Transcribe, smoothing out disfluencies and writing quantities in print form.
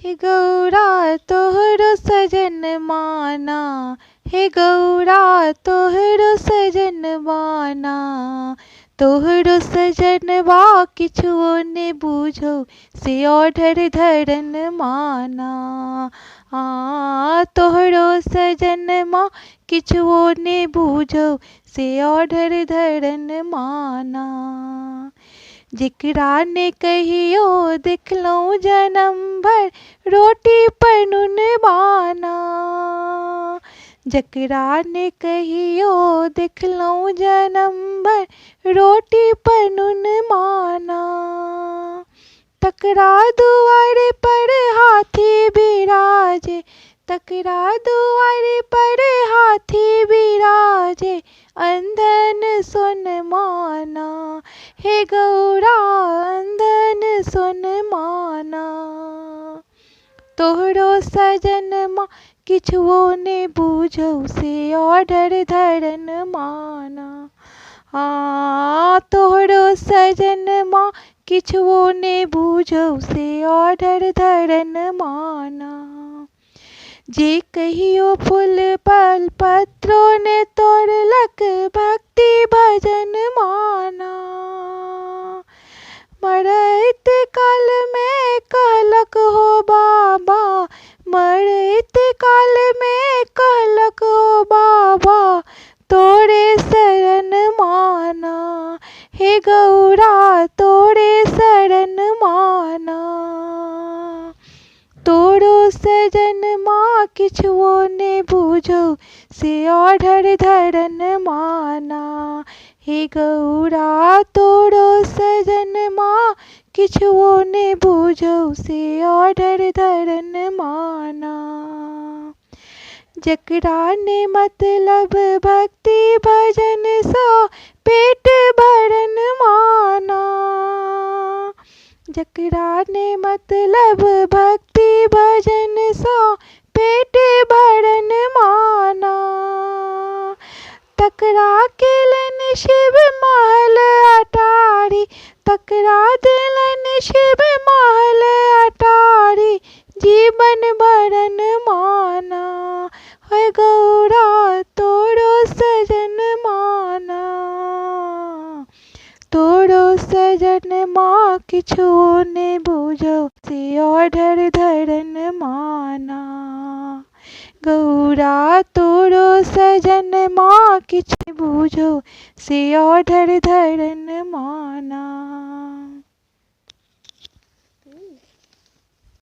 हे गौरा तोहरो सजन माना, हे गौरा तोहरो सजन माना, तोहरो सजनवा किछुओ ने बूझो से ऑर्डर धरन माना। तोहरो सजनमा किछुओ ने बूझो से ऑर्डर धरन माना। जेकरा ने कहियो देखलहुँ जनम भर रोटी पर नून बाना, जकरा ने कहियो देखलहुँ जनम भर रोटी पर नून माना। तकरा दुआरे पर हाथी बिराजे, तकरा दुआरे पर हाथी बिराजे, अंधन सुन माना, हे गौरा अंधन सुन माना। तोहरो सजनमा किछुओ ने बूझो से ऑर्डर धरन माना। तोहरो सजनमा किछुओ ने बूझो से ऑर्डर धरन माना। जे कहियो फूल पल पत्रों ने तोड़लक भक्ति भजन माना। मरइत काल में कहलक हो बाबा, मरइत काल में कहलक हो बाबा, तोरे शरण माना, हे गौरा तोरे शरण माना। तोरो सजनमा किछुओ ने बूझो से ऑर्डर धरन माना, हे गौरा तोरो सजनमा किछुओ ने बूझो से ऑर्डर धरन माना। जकरा ने मतलब भक्ति भजन सो पेट भरन माना, जकरा ने मतलब भक्ति भजन सो पेट भरन माना। तकरा केलन शिव महल अटारी, तकरा दिलन शिव महल अटारी, जीवन भरन माना, हे गौरा तोरो सजन माना। तोरो सजनमा किछुओ ने बूझो से ऑर्डर धरन माना। गौरा तोरो सजनमा किछु बूझो से ऑर्डर धरन माना।